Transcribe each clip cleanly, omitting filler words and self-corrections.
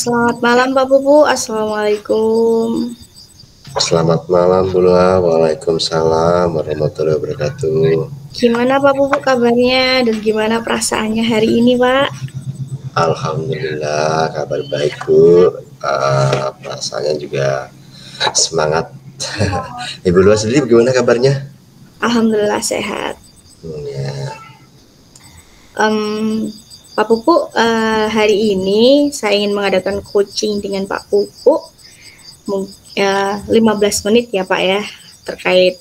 Selamat malam Pak Pupu, Assalamualaikum. Selamat malam Bu Lua. Waalaikumsalam warahmatullahi wabarakatuh. Gimana Pak Pupu kabarnya dan gimana perasaannya hari ini Pak? Alhamdulillah kabar baik Bu. Perasaannya juga semangat. Ibu Lua sendiri bagaimana kabarnya? Alhamdulillah sehat. Ya. Pak Pupu, hari ini saya ingin mengadakan coaching dengan Pak Pupu 15 menit ya Pak ya, terkait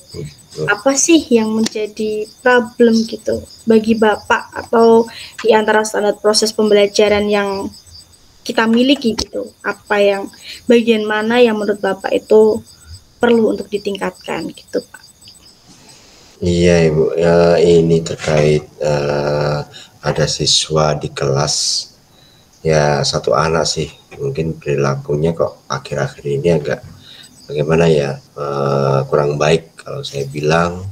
apa sih yang menjadi problem gitu bagi Bapak atau di antara standar proses pembelajaran yang kita miliki gitu, apa yang bagian mana yang menurut Bapak itu perlu untuk ditingkatkan gitu Pak. Iya Ibu, ini terkait ada siswa di kelas, ya satu anak sih, mungkin perilakunya kok akhir-akhir ini agak bagaimana ya, kurang baik kalau saya bilang,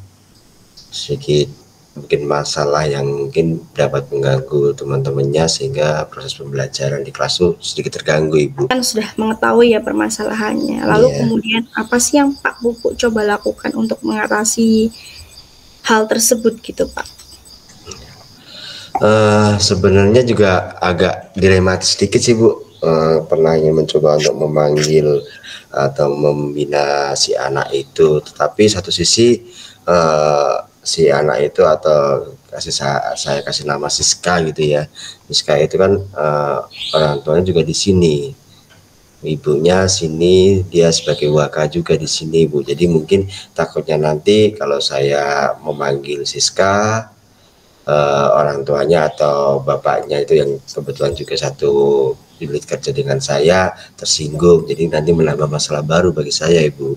sedikit mungkin masalah yang mungkin dapat mengganggu teman-temannya sehingga proses pembelajaran di kelas tuh sedikit terganggu Ibu. Kan sudah mengetahui ya permasalahannya, lalu kemudian apa sih yang Pak Pupu coba lakukan untuk mengatasi hal tersebut gitu Pak? Sebenarnya juga agak dilematis sedikit sih Bu. Pernah ingin mencoba untuk memanggil atau membina si anak itu, tetapi satu sisi si anak itu atau saya kasih nama Siska gitu ya. Siska itu kan orang tuanya juga di sini, ibunya sini, dia sebagai waka juga di sini Bu. Jadi mungkin takutnya nanti kalau saya memanggil Siska, orang tuanya atau bapaknya itu yang kebetulan juga satu unit kerja dengan saya tersinggung, jadi nanti menambah masalah baru bagi saya Ibu.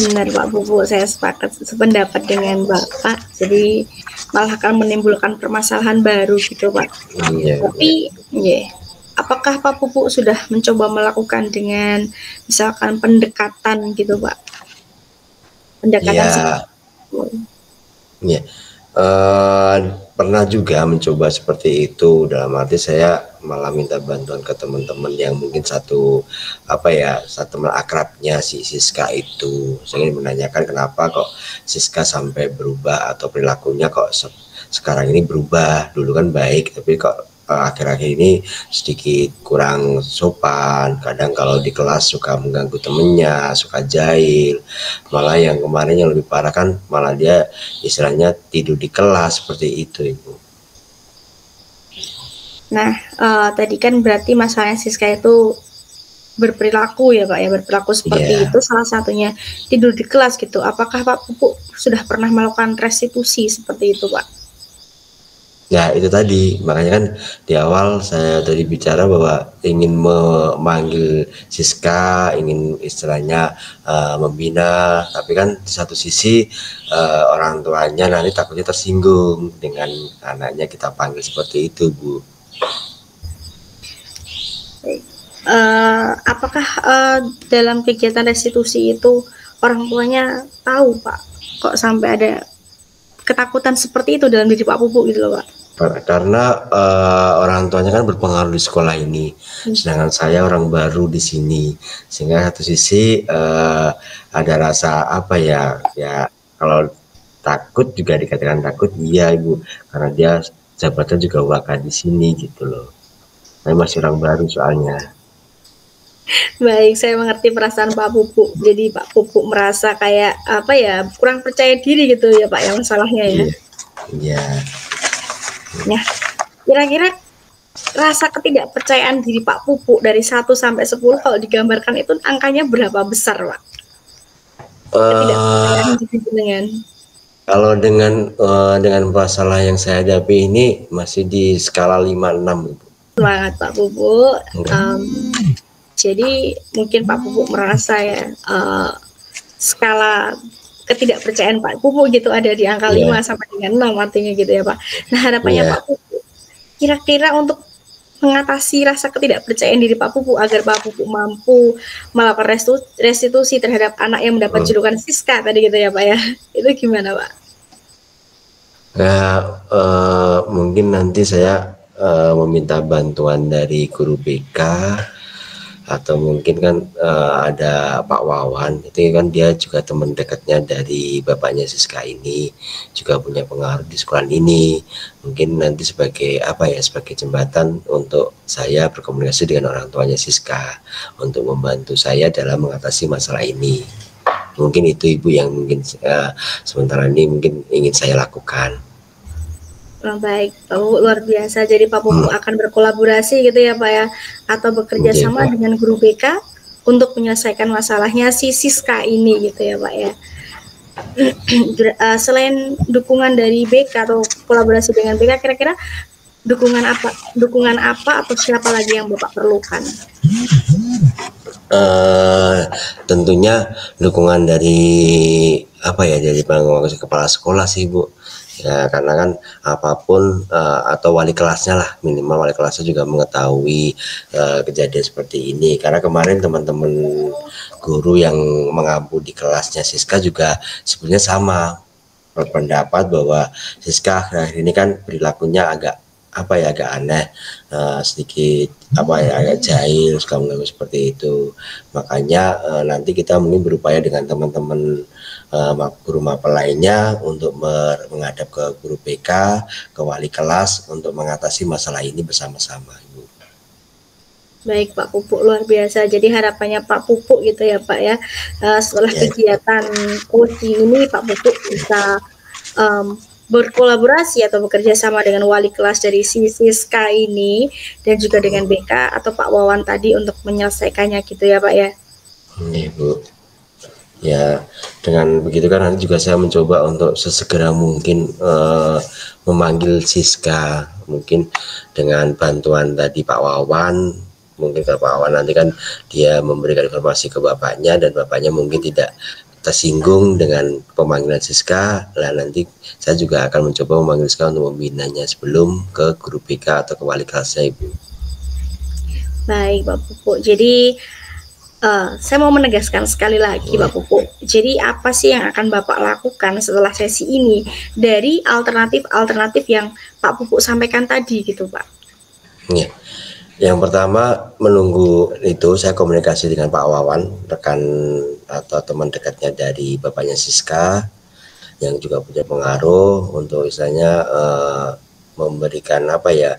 Benar Pak Pupu, saya sependapat dengan Bapak, jadi malah akan menimbulkan permasalahan baru gitu Pak. Tapi apakah Pak Pupu sudah mencoba melakukan dengan misalkan pendekatan gitu Pak? Pendekatan pernah juga mencoba seperti itu, dalam arti saya malah minta bantuan ke teman-teman yang mungkin satu teman akrabnya si Siska itu. Saya ingin menanyakan kenapa kok Siska sampai berubah atau perilakunya kok sekarang ini berubah. Dulu kan baik, tapi kok akhir-akhir ini sedikit kurang sopan. Kadang kalau di kelas suka mengganggu temennya, suka jahil. Malah yang kemarin yang lebih parah kan malah dia istilahnya tidur di kelas, seperti itu Ibu. Nah, tadi kan berarti masalahnya Siska itu berperilaku ya Pak ya, berperilaku seperti itu, salah satunya tidur di kelas gitu. Apakah Pak Pupu sudah pernah melakukan restitusi seperti itu Pak? Ya itu tadi, makanya kan di awal saya tadi bicara bahwa ingin memanggil Siska, ingin istilahnya membina, tapi kan di satu sisi orang tuanya nanti takutnya tersinggung dengan anaknya kita panggil seperti itu Bu. Apakah dalam kegiatan restitusi itu orang tuanya tahu Pak, kok sampai ada ketakutan seperti itu dalam diri Pak Pupu gitu loh Pak? Karena orang tuanya kan berpengaruh di sekolah ini, sedangkan saya orang baru di sini, sehingga satu sisi ada rasa ya kalau takut juga dikatakan takut, iya Ibu, karena dia jabatan juga waka di sini gitu loh. Saya masih orang baru soalnya. Baik, saya mengerti perasaan Pak Pupu. Jadi Pak Pupu merasa kayak kurang percaya diri gitu ya Pak ya masalahnya ya. Iya. Nah, kira-kira rasa ketidakpercayaan diri Pak Pupu dari 1 sampai 10 kalau digambarkan itu angkanya berapa besar Pak? Ketidakpercayaan diri dengan kalau dengan masalah yang saya hadapi ini masih di skala 5-6 Ibu. Semangat Pak Pupu. Jadi mungkin Pak Pupu merasa ya skala ketidakpercayaan Pak Pupu gitu ada di angka 5 sampai dengan 6 artinya gitu ya Pak. Nah harapannya Pak Pupu kira-kira untuk mengatasi rasa ketidakpercayaan diri Pak Pupu agar Pak Pupu mampu melakukan restitusi terhadap anak yang mendapat julukan Siska tadi gitu ya Pak ya, itu gimana Pak? Mungkin nanti saya meminta bantuan dari guru BK, atau mungkin kan ada Pak Wawan, itu kan dia juga teman dekatnya dari bapaknya Siska ini, juga punya pengaruh di sekolah ini. Mungkin nanti sebagai apa ya, sebagai jembatan untuk saya berkomunikasi dengan orang tuanya Siska untuk membantu saya dalam mengatasi masalah ini. Mungkin itu Ibu yang mungkin sementara ini mungkin ingin saya lakukan. Baik, Pak Pupuk luar biasa. Jadi Pak Pupuk akan berkolaborasi gitu ya Pak ya, atau bekerja sama dengan guru BK untuk menyelesaikan masalahnya si Siska ini gitu ya Pak ya. Selain dukungan dari BK atau kolaborasi dengan BK, kira-kira dukungan apa atau siapa lagi yang Bapak perlukan? Tentunya dukungan dari apa ya, dari kepala sekolah sih Bu. Ya, karena kan apapun atau wali kelasnya lah, minimal wali kelasnya juga mengetahui kejadian seperti ini. Karena kemarin teman-teman guru yang mengampu di kelasnya Siska juga sebenarnya sama berpendapat bahwa Siska akhir-akhir ini kan perilakunya agak apa ya, agak aneh, sedikit apa ya, agak jahil, suka mengganggu seperti itu. Makanya nanti kita mungkin berupaya dengan teman-teman guru mapel lainnya untuk menghadap ke guru BK, ke wali kelas untuk mengatasi masalah ini bersama-sama, Ibu. Baik Pak Pupuk, luar biasa. Jadi harapannya Pak Pupuk gitu ya Pak ya, setelah kegiatan coaching ini Pak Pupuk bisa berkolaborasi atau bekerja sama dengan wali kelas dari Siska ini dan juga dengan BK atau Pak Wawan tadi untuk menyelesaikannya gitu ya Pak ya. Iya Bu. Ya, dengan begitu kan nanti juga saya mencoba untuk sesegera mungkin memanggil Siska, mungkin dengan bantuan tadi Pak Wawan. Mungkin kalau Pak Wawan nanti kan dia memberikan informasi ke bapaknya dan bapaknya mungkin tidak tersinggung dengan pemanggilan Siska. Lah nanti saya juga akan mencoba memanggil Siska untuk membinanya sebelum ke guru BK atau ke wali kelasnya, Ibu. Baik Pak Pupuk, jadi saya mau menegaskan sekali lagi Pak Pupuk. Jadi apa sih yang akan Bapak lakukan setelah sesi ini dari alternatif yang Pak Pupuk sampaikan tadi gitu Pak? Ya. Yang pertama menunggu itu saya komunikasi dengan Pak Wawan, rekan atau teman dekatnya dari bapaknya Siska yang juga punya pengaruh untuk istilahnya memberikan apa ya,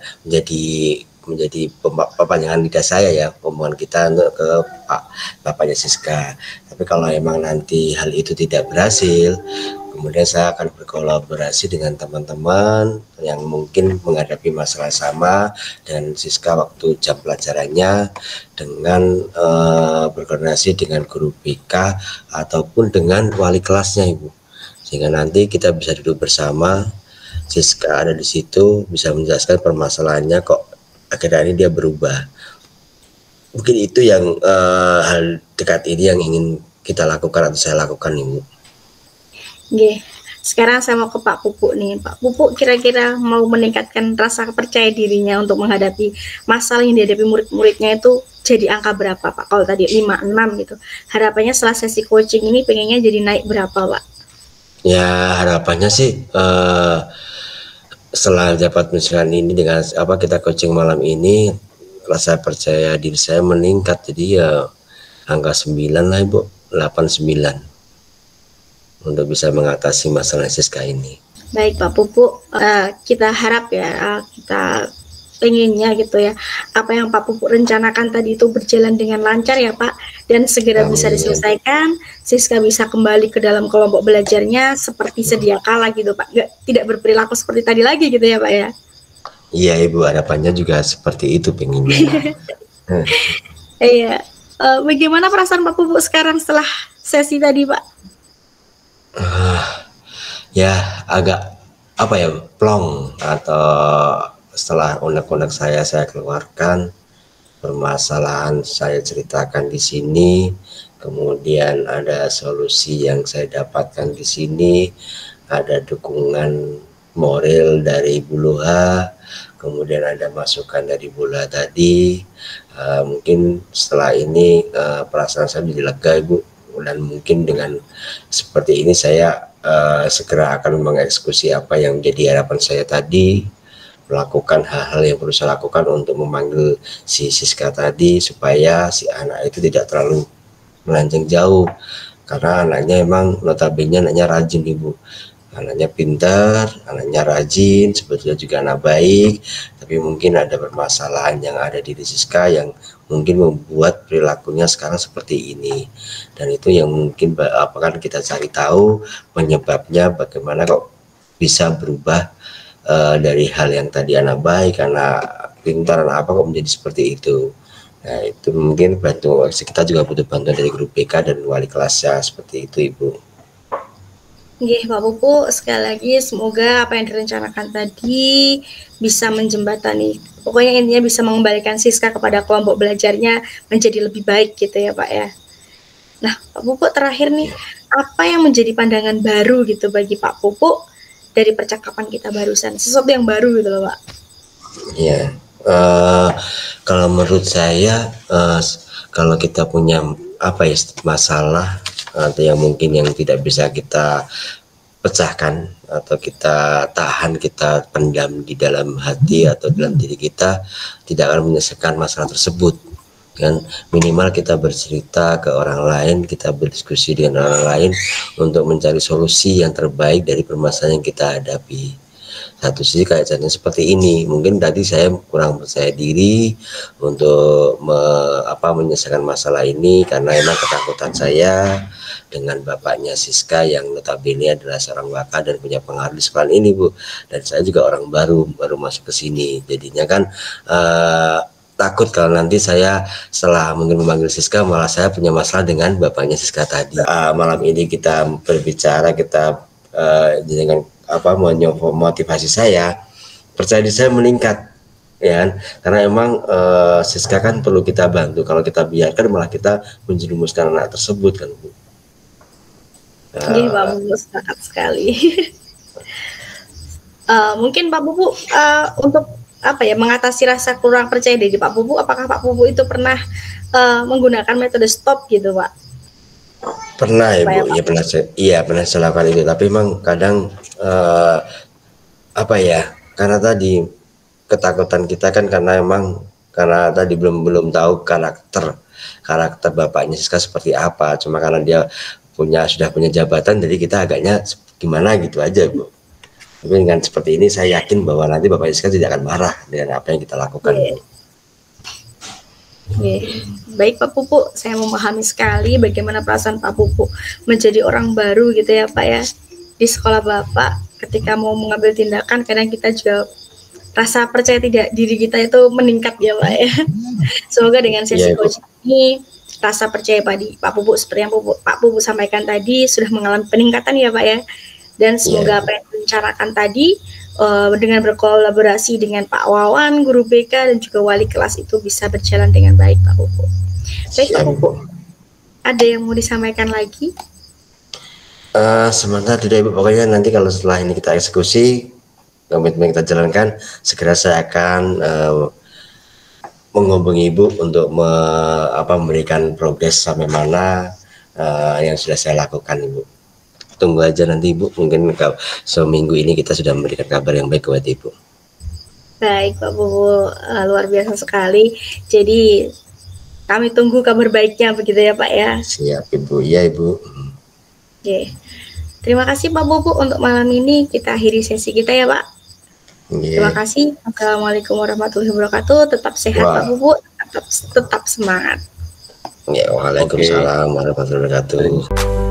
menjadi perpanjangan lidah saya ya, omongan kita untuk ke bapaknya Siska. Tapi kalau emang nanti hal itu tidak berhasil, kemudian saya akan berkolaborasi dengan teman-teman yang mungkin menghadapi masalah sama dan Siska waktu jam pelajarannya, dengan berkoordinasi dengan guru BK ataupun dengan wali kelasnya, Ibu. Sehingga nanti kita bisa duduk bersama, Siska ada di situ bisa menjelaskan permasalahannya kok akhirnya ini dia berubah. Mungkin itu yang hal dekat ini yang ingin kita lakukan atau saya lakukan, Ibu. Oke, sekarang saya mau ke Pak Pupuk nih. Pak Pupuk kira-kira mau meningkatkan rasa percaya dirinya untuk menghadapi masalah yang dihadapi murid-muridnya itu jadi angka berapa Pak? Kalau tadi 5, 6 gitu. Harapannya setelah sesi coaching ini pengennya jadi naik berapa Pak? Ya harapannya sih setelah dapat misalkan ini dengan apa kita coaching malam ini, rasa percaya diri saya meningkat, jadi ya angka 9 lah Ibu, 8, 9 untuk bisa mengatasi masalah Siska ini. Baik Pak Pupuk, kita harap ya, kita pengennya gitu ya, apa yang Pak Pupuk rencanakan tadi itu berjalan dengan lancar ya Pak, dan segera bisa diselesaikan, Siska bisa kembali ke dalam kelompok belajarnya seperti sedia kala gitu Pak, tidak berperilaku seperti tadi lagi gitu ya Pak ya. Iya Ibu, harapannya juga seperti itu pengennya. Iya, bagaimana perasaan Pak Pupuk sekarang setelah sesi tadi Pak? Ya agak apa ya, plong, atau setelah unek-unek saya keluarkan, permasalahan saya ceritakan di sini, kemudian ada solusi yang saya dapatkan di sini, ada dukungan moral dari Bu Loha, kemudian ada masukan dari Bu Loha tadi. Mungkin setelah ini perasaan saya menjadi lega Ibu, dan mungkin dengan seperti ini saya segera akan mengeksekusi apa yang menjadi harapan saya tadi. melakukan hal-hal yang perlu saya lakukan untuk memanggil si Siska tadi supaya si anak itu tidak terlalu melenceng jauh, karena anaknya emang notabene anaknya rajin Ibu, anaknya pintar, anaknya rajin, sebetulnya juga anak baik, tapi mungkin ada permasalahan yang ada di Siska yang mungkin membuat perilakunya sekarang seperti ini, dan itu yang mungkin akan kita cari tahu penyebabnya, bagaimana kok bisa berubah dari hal yang tadi anak baik, anak pintar, anak apa kok menjadi seperti itu. Nah itu mungkin bantu, kita juga butuh bantuan dari guru BK dan wali kelasnya, seperti itu Ibu. Nggih, Pak Pupu, sekali lagi semoga apa yang direncanakan tadi bisa menjembatani. Pokoknya intinya bisa mengembalikan Siska kepada kelompok belajarnya menjadi lebih baik gitu ya Pak ya. Nah Pak Pupu terakhir nih, apa yang menjadi pandangan baru gitu bagi Pak Pupu dari percakapan kita barusan? Sesuatu yang baru gitu loh Pak. Iya, kalau menurut saya kalau kita punya apa ya masalah atau yang mungkin yang tidak bisa kita pecahkan atau kita tahan, kita pendam di dalam hati atau dalam diri kita, tidak akan menyelesaikan masalah tersebut kan. Minimal kita bercerita ke orang lain, kita berdiskusi dengan orang lain untuk mencari solusi yang terbaik dari permasalahan yang kita hadapi. Satu sisi kayak contohnya seperti ini, mungkin tadi saya kurang percaya diri untuk menyelesaikan masalah ini karena emang ketakutan saya dengan bapaknya Siska yang notabene adalah seorang wakil dan punya pengaruh di sekolah ini Bu, dan saya juga orang baru masuk ke sini, jadinya kan takut kalau nanti saya setelah mungkin memanggil Siska malah saya punya masalah dengan bapaknya Siska tadi. Malam ini kita berbicara, kita dengan motivasi saya, percaya diri saya meningkat ya kan? Karena emang Siska kan perlu kita bantu, kalau kita biarkan malah kita menjerumuskan anak tersebut kan Bu. Iya Pak Pupu, sangat sekali. Mungkin Pak Pupu untuk mengatasi rasa kurang percaya diri Pak Pupu, apakah Pak Pupu itu pernah menggunakan metode stop gitu Pak? Pernah ya Bu, ya pernah saya lakukan itu, tapi memang kadang karena tadi ketakutan kita kan karena tadi belum tahu karakter bapaknya Siska seperti apa, cuma karena dia sudah punya jabatan, jadi kita agaknya gimana gitu aja Bu. Tapi dengan seperti ini saya yakin bahwa nanti bapaknya Siska tidak akan marah dengan apa yang kita lakukan Bu. Baik Pak Pupu, saya memahami sekali bagaimana perasaan Pak Pupu menjadi orang baru gitu ya Pak ya di sekolah Bapak. Ketika mau mengambil tindakan, kadang kita juga rasa percaya diri kita itu meningkat ya Pak ya. Semoga dengan sesi coaching ini rasa percaya Pak Pupu seperti yang Pak Pupu sampaikan tadi sudah mengalami peningkatan ya Pak ya. Dan semoga apa yang direncanakan tadi dengan berkolaborasi dengan Pak Wawan, guru BK dan juga wali kelas itu bisa berjalan dengan baik Pak Pupu. Baik Pak Pupu, ada yang mau disampaikan lagi? Sementara tidak Ibu, pokoknya nanti kalau setelah ini kita eksekusi, komitmen kita jalankan, segera saya akan menghubungi Ibu untuk memberikan progres sampai mana yang sudah saya lakukan Ibu. Tunggu aja nanti Ibu, mungkin seminggu ini kita sudah memberikan kabar yang baik kepada Ibu. Baik Pak Pupu, luar biasa sekali. Jadi kami tunggu kabar baiknya begitu ya Pak ya. Siap Ibu, ya Ibu. Oke. Terima kasih Pak Pupu untuk malam ini, kita akhiri sesi kita ya Pak. Terima kasih. Assalamualaikum warahmatullahi wabarakatuh. Tetap sehat Pak Pupu, tetap semangat. Waalaikumsalam warahmatullahi wabarakatuh.